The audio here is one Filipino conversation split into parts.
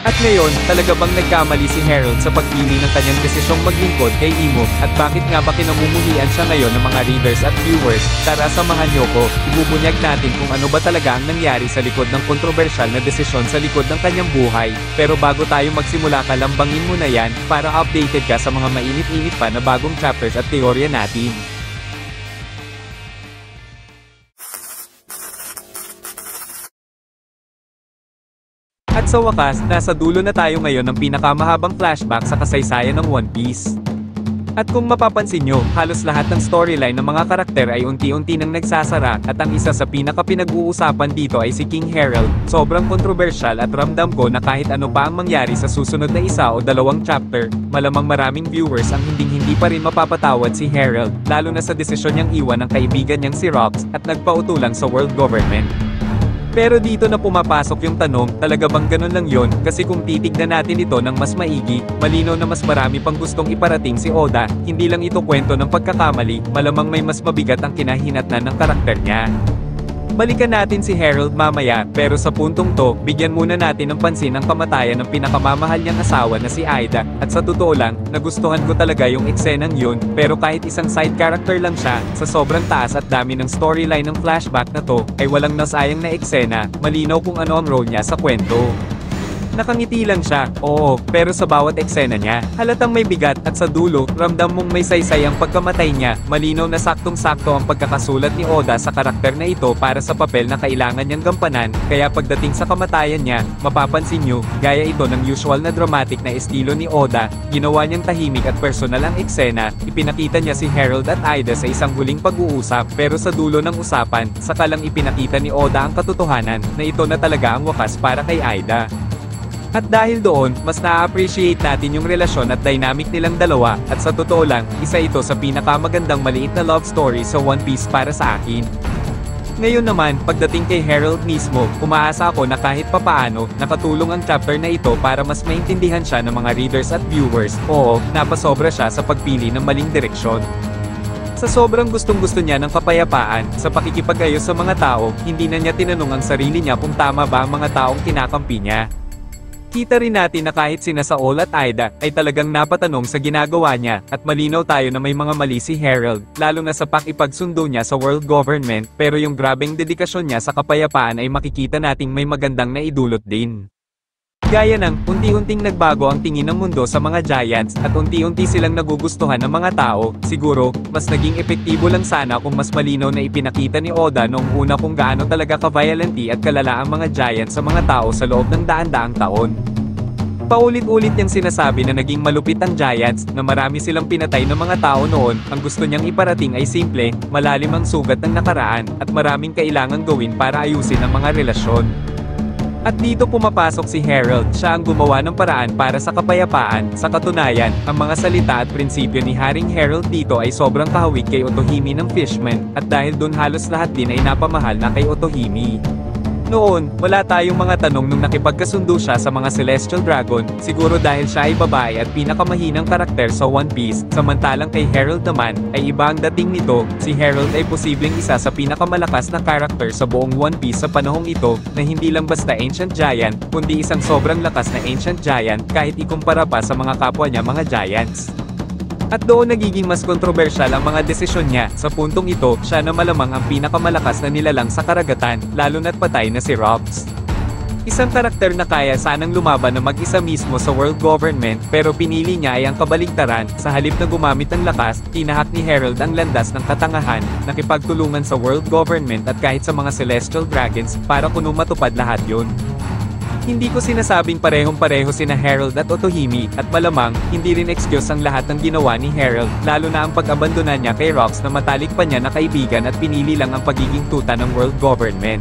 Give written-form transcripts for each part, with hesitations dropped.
At ngayon, talaga bang nagkamali si Harold sa pagpili ng kanyang desisyong maglingkod kay Imo, at bakit nga ba kinamumuhian siya ngayon ng mga readers at viewers? Tara samahan niyo ko, ibubunyag natin kung ano ba talaga ang nangyari sa likod ng kontrobersyal na desisyon sa likod ng kanyang buhay. Pero bago tayo magsimula, kalambangin mo na yan, para updated ka sa mga mainit-init pa na bagong chapters at teorya natin. At sa wakas, nasa dulo na tayo ngayon ng pinakamahabang flashback sa kasaysayan ng One Piece. At kung mapapansin nyo, halos lahat ng storyline ng mga karakter ay unti-unti nang nagsasara, at ang isa sa pinaka-pinag-uusapan dito ay si King Harold. Sobrang kontrobersyal at ramdam ko na kahit ano pa ang mangyari sa susunod na isa o dalawang chapter, malamang maraming viewers ang hindi pa rin mapapatawad si Harold, lalo na sa desisyon niyang iwan ng kaibigan niyang si Rox, at nagpautulang sa world government. Pero dito na pumapasok yung tanong, talaga bang ganun lang yon? Kasi kung titignan natin ito ng mas maigi, malinaw na mas marami pang gustong iparating si Oda, hindi lang ito kwento ng pagkakamali, malamang may mas mabigat ang kinahinatnan ng karakter niya. Balikan natin si Harold mamaya, pero sa puntong to, bigyan muna natin ng pansin ang kamatayan ng pinakamamahal niyang asawa na si Aida, at sa totoo lang, nagustuhan ko talaga yung eksenang yun, pero kahit isang side character lang siya, sa sobrang taas at dami ng storyline ng flashback na to, ay walang nasayang na eksena, malinaw kung ano ang role niya sa kwento. Nakangiti lang siya, oo, pero sa bawat eksena niya, halatang may bigat, at sa dulo, ramdam mong may saysay ang pagkamatay niya. Malinaw na saktong-sakto ang pagkakasulat ni Oda sa karakter na ito para sa papel na kailangan niyang gampanan, kaya pagdating sa kamatayan niya, mapapansin niyo, gaya ito ng usual na dramatic na estilo ni Oda, ginawa niyang tahimik at personal ang eksena, ipinakita niya si Harold at Aida sa isang huling pag-uusap, pero sa dulo ng usapan, saka lang ipinakita ni Oda ang katotohanan, na ito na talaga ang wakas para kay Aida. At dahil doon, mas na-appreciate natin yung relasyon at dynamic nilang dalawa, at sa totoo lang, isa ito sa pinakamagandang maliit na love story sa One Piece para sa akin. Ngayon naman, pagdating kay Harold mismo, umaasa ako na kahit papaano, nakatulong ang chapter na ito para mas maintindihan siya ng mga readers at viewers. Oo, napasobra siya sa pagpili ng maling direksyon. Sa sobrang gustong-gusto niya ng kapayapaan, sa pakikipag-ayos sa mga tao, hindi na niya tinanong ang sarili niya kung tama ba ang mga taong kinakampi niya. Kita rin natin na kahit sina Saul at Aida, ay talagang napatanong sa ginagawa niya, at malinaw tayo na may mga mali si Harold, lalo na sa pakipagsundo niya sa world government, pero yung grabeng dedikasyon niya sa kapayapaan ay makikita nating may magandang naidulot din. Gaya ng, unti-unting nagbago ang tingin ng mundo sa mga giants, at unti-unti silang nagugustuhan ng mga tao. Siguro, mas naging epektibo lang sana kung mas malinaw na ipinakita ni Oda noong una kung gaano talaga ka-violent at kalala ang mga giants sa mga tao sa loob ng daan-daang taon. Paulit-ulit niyang sinasabi na naging malupit ang giants, na marami silang pinatay ng mga tao noon. Ang gusto niyang iparating ay simple, malalim ang sugat ng nakaraan, at maraming kailangang gawin para ayusin ang mga relasyon. At dito pumapasok si Harold, siya ang gumawa ng paraan para sa kapayapaan. Sa katunayan, ang mga salita at prinsipyo ni Haring Harold dito ay sobrang kahawig kay Otohime ng Fishman, at dahil dun halos lahat din ay napamahal na kay Otohime. Noon, wala tayong mga tanong nung nakipagkasundo siya sa mga Celestial Dragon, siguro dahil siya ay babae at pinakamahinang karakter sa One Piece, samantalang kay Harold naman, ay iba ang dating nito. Si Harold ay posibleng isa sa pinakamalakas na karakter sa buong One Piece sa panahong ito, na hindi lang basta Ancient Giant, kundi isang sobrang lakas na Ancient Giant, kahit ikumpara pa sa mga kapwa niya mga Giants. At doon nagiging mas kontrobersyal ang mga desisyon niya. Sa puntong ito, siya na malamang ang pinakamalakas na nilalang sa karagatan, lalo na't patay na si Rox. Isang karakter na kaya sanang lumaban na mag-isa mismo sa world government, pero pinili niya ay ang kabaligtaran. Sa halip na gumamit ng lakas, tinahak ni Harold ang landas ng katangahan, nakipagtulungan sa world government at kahit sa mga Celestial Dragons, para kuno matupad lahat yun. Hindi ko sinasabing parehong-pareho sina Harold at Otohime, at malamang, hindi rin excuse ang lahat ng ginawa ni Harold, lalo na ang pag-abandona niya kay Rox na matalik pa niya na kaibigan at pinili lang ang pagiging tuta ng world government.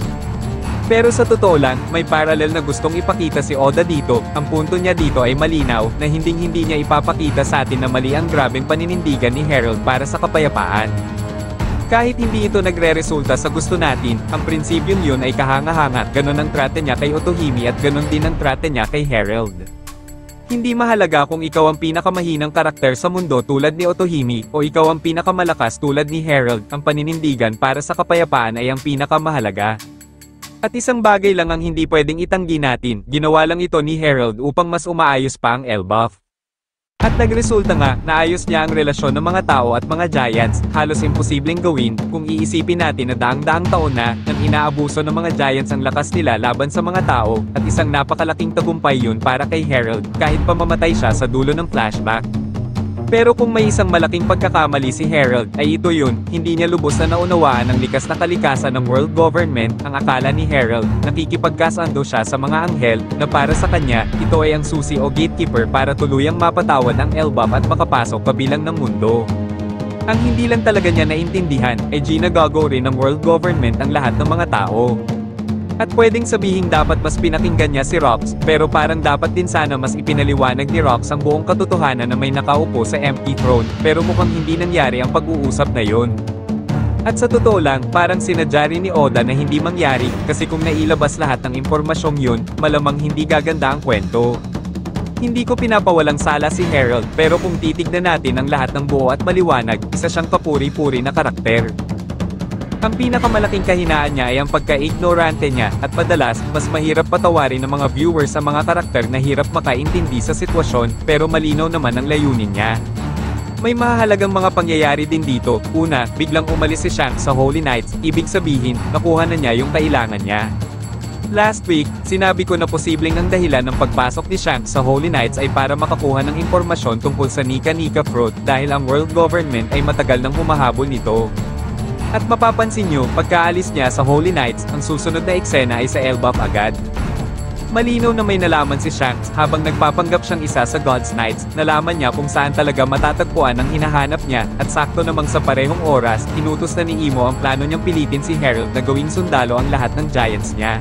Pero sa totoo lang, may parallel na gustong ipakita si Oda dito. Ang punto niya dito ay malinaw, na hinding-hindi niya ipapakita sa atin na mali ang grabeng paninindigan ni Harold para sa kapayapaan. Kahit hindi ito nagre-resulta sa gusto natin, ang prinsipyong yun ay kahanga-hanga, ganun ang trate niya kay Otohime at ganun din ang trate niya kay Harold. Hindi mahalaga kung ikaw ang pinakamahinang karakter sa mundo tulad ni Otohime, o ikaw ang pinakamalakas tulad ni Harold, ang paninindigan para sa kapayapaan ay ang pinakamahalaga. At isang bagay lang ang hindi pwedeng itanggi natin, ginawa lang ito ni Herald upang mas umaayos pa ang Elbaf. At nagresulta nga, naayos niya ang relasyon ng mga tao at mga giants, halos imposibleng gawin, kung iisipin natin na daang-daang taon na, nang inaabuso ng mga giants ang lakas nila laban sa mga tao, at isang napakalaking tagumpay yun para kay Herald, kahit pa mamatay siya sa dulo ng flashback. Pero kung may isang malaking pagkakamali si Herald, ay ito yun, hindi niya lubos na naunawaan ang likas na kalikasan ng world government. Ang akala ni Herald, nakikipagkasundo siya sa mga anghel, na para sa kanya, ito ay ang susi o gatekeeper para tuluyang mapatawad ang Elbaf at makapasok kabilang ng mundo. Ang hindi lang talaga niya naintindihan, ay ginagago rin ng world government ang lahat ng mga tao. At pwedeng sabihing dapat mas pinakinggan niya si Rox, pero parang dapat din sana mas ipinaliwanag ni Rox ang buong katotohanan na may nakaupo sa empty throne, pero mukhang hindi nangyari ang pag-uusap na yon. At sa totoo lang, parang sinadya rin ni Oda na hindi mangyari, kasi kung nailabas lahat ng impormasyong yun, malamang hindi gaganda ang kwento. Hindi ko pinapawalang sala si Herald, pero kung titignan natin ang lahat ng buo at maliwanag, isa siyang kapuri-puri na karakter. Ang pinakamalaking kahinaan niya ay ang pagka-ignorante niya, at madalas, mas mahirap patawarin ng mga viewers sa mga karakter na hirap makaintindi sa sitwasyon, pero malinaw naman ang layunin niya. May mahalagang mga pangyayari din dito. Una, biglang umalis si Shanks sa Holy Knights, ibig sabihin, nakuha na niya yung kailangan niya. Last week, sinabi ko na posibleng ang dahilan ng pagpasok ni Shanks sa Holy Knights ay para makakuha ng impormasyon tungkol sa Nika Nika Fruit dahil ang world government ay matagal nang humahabol nito. At mapapansin nyo, pagkaalis niya sa Holy Knights, ang susunod na eksena ay sa Elbaf agad. Malinaw na may nalaman si Shanks habang nagpapanggap siyang isa sa God's Knights, nalaman niya kung saan talaga matatagpuan ang hinahanap niya, at sakto namang sa parehong oras, inutos na ni Imo ang plano niyang pilitin si Herald na gawing sundalo ang lahat ng giants niya.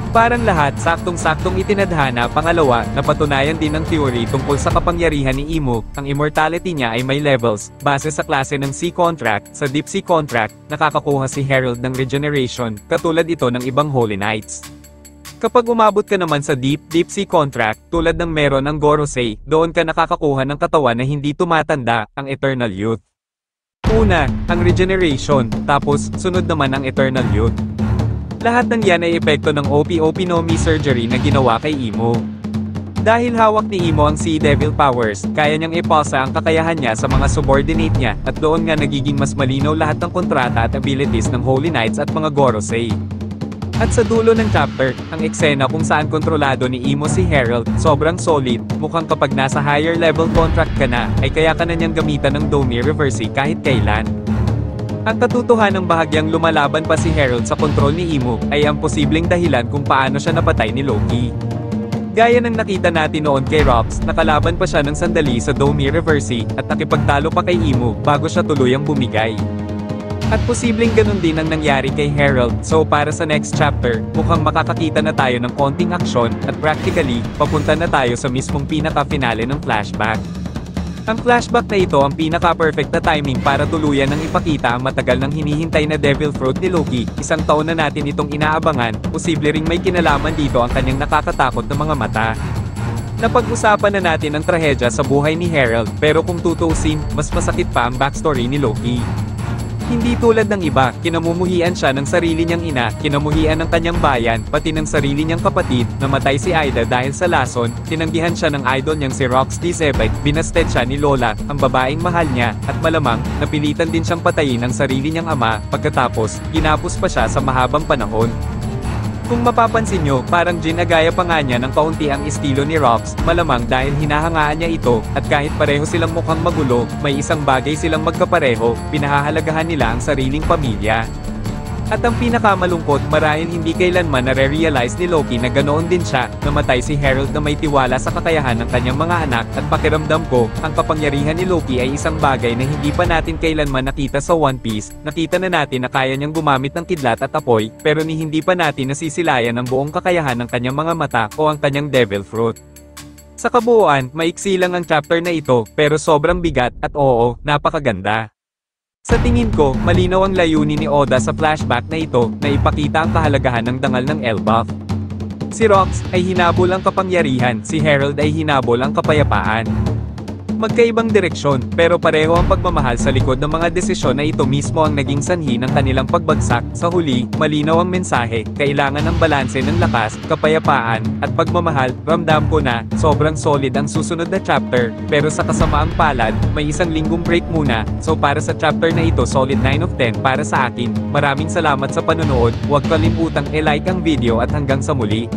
Parang lahat, saktong-saktong itinadhana. Pangalawa, napatunayan din ang theory tungkol sa kapangyarihan ni Imo, ang immortality niya ay may levels, base sa klase ng sea contract. Sa deep sea contract, nakakakuha si Herald ng regeneration, katulad ito ng ibang Holy Knights. Kapag umabot ka naman sa deep sea contract, tulad ng meron ng Gorosei, doon ka nakakakuha ng katawan na hindi tumatanda, ang eternal youth. Una, ang regeneration, tapos, sunod naman ang eternal youth. Lahat ng yan ay epekto ng OP Nomi surgery na ginawa kay Imo. Dahil hawak ni Imo ang Sea Devil powers, kaya niyang ipasa ang kakayahan niya sa mga subordinate niya, at doon nga nagiging mas malinaw lahat ng kontrata at abilities ng Holy Knights at mga Gorosei. At sa dulo ng chapter, ang eksena kung saan kontrolado ni Imo si Herald, sobrang solid, mukhang kapag nasa higher level contract ka na, ay kaya ka na niyang gamitan ng Domi Reversi kahit kailan. Ang katotohanang bahagyang lumalaban pa si Herald sa kontrol ni Imo, ay ang posibleng dahilan kung paano siya napatay ni Loki. Gaya ng nakita natin noon kay Rox, nakalaban pa siya ng sandali sa Domi Reversi, at nakipagtalo pa kay Imo, bago siya tuluyang bumigay. At posibleng ganun din ang nangyari kay Herald, so para sa next chapter, mukhang makakakita na tayo ng konting aksyon, at practically, papunta na tayo sa mismong pinaka-finale ng flashback. Ang flashback na ito ang pinaka-perfect na timing para tuluyan ng ipakita ang matagal nang hinihintay na Devil Fruit ni Loki. Isang taon na natin itong inaabangan, posible ring may kinalaman dito ang kanyang nakakatakot na mga mata. Napag-usapan na natin ang trahedya sa buhay ni Herald, pero kung tutuusin, mas masakit pa ang backstory ni Loki. Hindi tulad ng iba, kinamumuhian siya ng sarili niyang ina, kinamuhian ng kanyang bayan, pati ng sarili niyang kapatid, namatay si Ida dahil sa lason, tinanggihan siya ng idol niyang si Rox D. Zebite, binasted siya ni Lola, ang babaeng mahal niya, at malamang, napilitan din siyang patayin ang sarili niyang ama, pagkatapos, ginapos pa siya sa mahabang panahon. Kung mapapansin nyo, parang ginagaya pa nga niya ng kaunti ang estilo ni Rox, malamang dahil hinahangaan niya ito, at kahit pareho silang mukhang magulo, may isang bagay silang magkapareho, pinahahalagahan nila ang sariling pamilya. At ang pinakamalungkot, marahil hindi kailanman nare-realize ni Loki na ganoon din siya, namatay si Herald na may tiwala sa kakayahan ng kanyang mga anak, at pakiramdam ko, ang kapangyarihan ni Loki ay isang bagay na hindi pa natin kailanman nakita sa One Piece. Nakita na natin na kaya niyang gumamit ng kidlat at apoy, pero hindi pa natin nasisilayan ang buong kakayahan ng kanyang mga mata o ang kanyang Devil Fruit. Sa kabuuan, maiksi lang ang chapter na ito, pero sobrang bigat, at oo, napakaganda. Sa tingin ko, malinaw ang layunin ni Oda sa flashback na ito, na ipakita ang kahalagahan ng dangal ng Elbaf. Si Rox ay hinabol ang kapangyarihan, si Herald ay hinabol ang kapayapaan. Magkaibang direksyon, pero pareho ang pagmamahal sa likod ng mga desisyon na ito mismo ang naging sanhi ng kanilang pagbagsak. Sa huli, malinaw ang mensahe, kailangan ng balanse ng lakas, kapayapaan, at pagmamahal. Ramdam ko na, sobrang solid ang susunod na chapter, pero sa kasamaang palad, may isang linggong break muna, so para sa chapter na ito solid 9 of 10 para sa akin. Maraming salamat sa panonood, huwag kalimutang i-like ang video at hanggang sa muli.